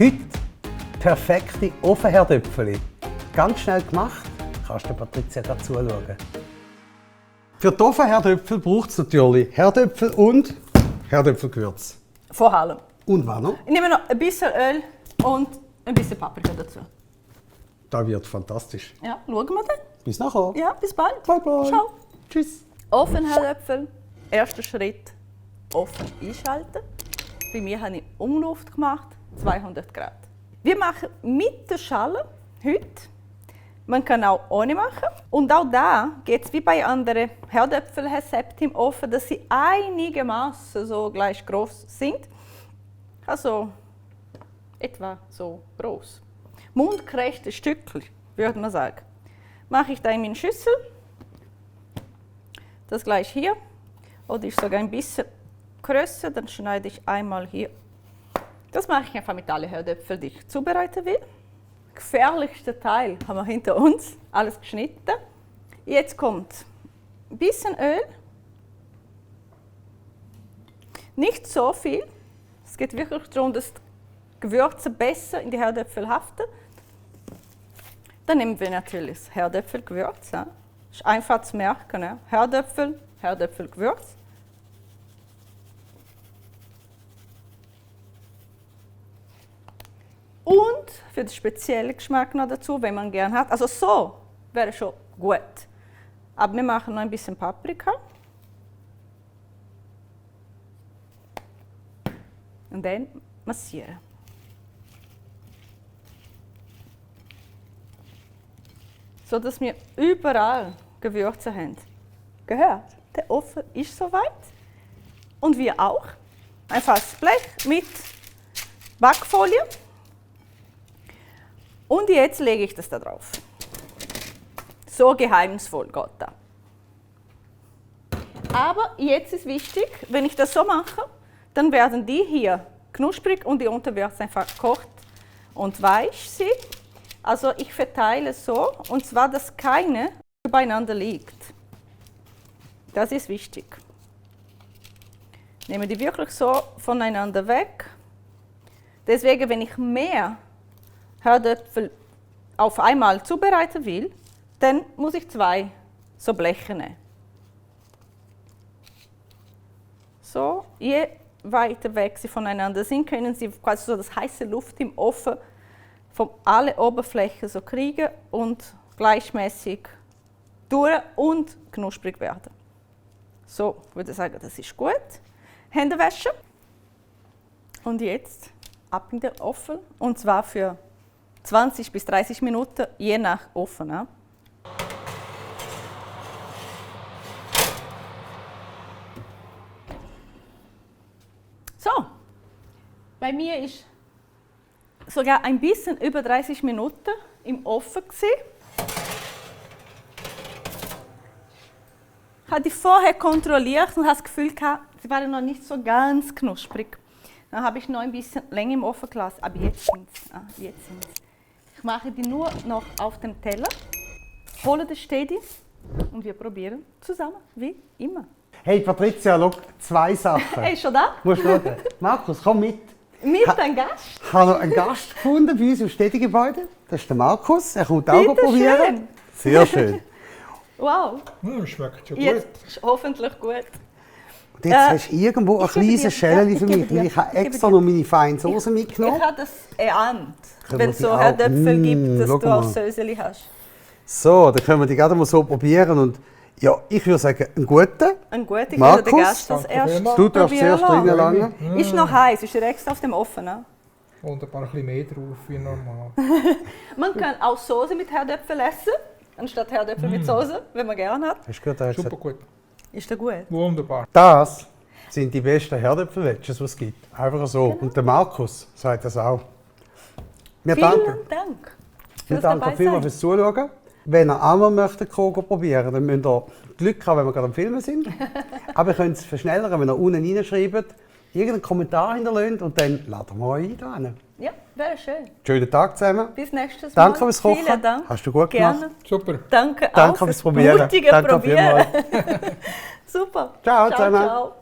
Heute perfekte Ofenherdöpfeli. Ganz schnell gemacht, kannst du Patricia gerade zuschauen. Für die Ofenherdöpfel braucht es natürlich Herdöpfel und Herdöpfelgewürz. Vor allem. Und was noch? Ich nehme noch ein bisschen Öl und ein bisschen Paprika dazu. Das wird fantastisch. Ja, schauen wir dann. Bis nachher. Ja, bis bald. Bye bye. Ciao. Tschüss. Ofenherdöpfel. Erster Schritt, Ofen einschalten. Bei mir habe ich Umluft gemacht, 200 Grad. Wir machen mit der Schale heute. Man kann auch ohne machen. Und auch da geht es wie bei anderen Herdöpfelrezepten im Ofen, dass sie einigermaßen so gleich groß sind. Also etwa so groß. Mundgerechte Stückchen, würde man sagen. Mache ich da in meine Schüssel. Das gleich hier. Oder ist sogar ein bisschen größer, dann schneide ich einmal hier. Das mache ich einfach mit allen Herdöpfeln, die ich zubereiten will. Gefährlichster Teil haben wir hinter uns, alles geschnitten. Jetzt kommt ein bisschen Öl. Nicht so viel. Es geht wirklich darum, dass die Gewürze besser in die Herdöpfel haften. Dann nehmen wir natürlich das Herdöpfelgewürz. Ja. Das ist einfach zu merken. Ja. Herdöpfel, Herdöpfelgewürz. Und für den speziellen Geschmack noch dazu, wenn man gerne hat. Also so wäre schon gut. Aber wir machen noch ein bisschen Paprika. Und dann massieren. So dass wir überall Gewürze haben. Gehört? Der Ofen ist soweit. Und wir auch. Einfach das Blech mit Backfolie. Und jetzt lege ich das da drauf. So geheimnisvoll geht das. Aber jetzt ist wichtig, wenn ich das so mache, dann werden die hier knusprig und die unten wird einfach gekocht und weich sind. Also ich verteile so, und zwar, dass keine übereinander liegt. Das ist wichtig. Nehme die wirklich so voneinander weg. Deswegen, wenn ich mehr Herdöpfel auf einmal zubereiten will, dann muss ich 2 so Bleche nehmen. So, je weiter weg sie voneinander sind, können sie quasi so das heiße Luft im Ofen von alle Oberflächen so kriegen und gleichmäßig durch und knusprig werden. So, ich würde sagen, das ist gut. Hände waschen. Und jetzt ab in den Ofen, und zwar für 20 bis 30 Minuten, je nach Ofen. Ja. So, bei mir ist sogar ein bisschen über 30 Minuten im Ofen gewesen. Hatte ich vorher kontrolliert und habe das Gefühl gehabt, sie waren noch nicht so ganz knusprig. Dann habe ich noch ein bisschen länger im Ofen gelassen, aber jetzt sind sie. Ich mache die nur noch auf dem Teller, hole das Städti und wir probieren zusammen, wie immer. Hey Patricia, schau, 2 Sachen. Hey, schon da? Musst schauen. Markus, komm mit. Mit ein Gast? Ich habe noch einen Gast gefunden bei uns im Städtegebäude. Das ist der Markus. Er kommt auch Bitte probieren. schön. Sehr schön. Wow. Schmeckt schon gut. Jetzt ist hoffentlich gut. Und jetzt hast du irgendwo ein ich gebe kleines dir. Schälchen Ja, für ich gebe mich. Weil dir. ich habe Ich gebe extra dir. noch meine feine Soße Ich mitgenommen. habe das erahnt, Können wenn wir es die so auch? Herdöpfel gibt, dass schau du mal. auch Söseli hast. So, dann können wir die gerade mal so probieren. Und ja, ich würde sagen, einen guten. Ein guter, ich Markus, würde den Gast das danke erst vielmals. Du darfst probieren zuerst drinnen lassen. langen. Ist noch heiß, ist direkt auf dem Ofen. Ne? Und ein paar bisschen mehr drauf wie normal. Man kann auch Soße mit Herdöpfel essen, anstatt Herdöpfel mit Soße, wenn man gerne hat. Hast du gehört, er hat Super gesagt, gut. Ist der gut? Wunderbar. das sind die besten Herdöpfelwedges, die es gibt. Einfach so. Und der Markus sagt das auch. Wir danken. Vielen Dank Wir fürs danken dabei vielmals sein. fürs Zuschauen. Wenn ihr auch mal möchtet, Kroger probieren, dann müsst ihr Glück haben, wenn wir gerade am Filmen sind. Aber ihr könnt es verschnellern, wenn ihr unten reinschreibt, irgendeinen Kommentar hinterlässt und dann laden wir euch ein. Da hin. Ja, wäre schön. Schönen Tag zusammen. Bis nächstes Mal. Danke fürs Kochen. Vielen Dank. Hast du gut gemacht. Gerne. Super. Danke auch Danke fürs Probieren. mutige Danke Probieren. vielmals. Super. Ciao zusammen. Ciao.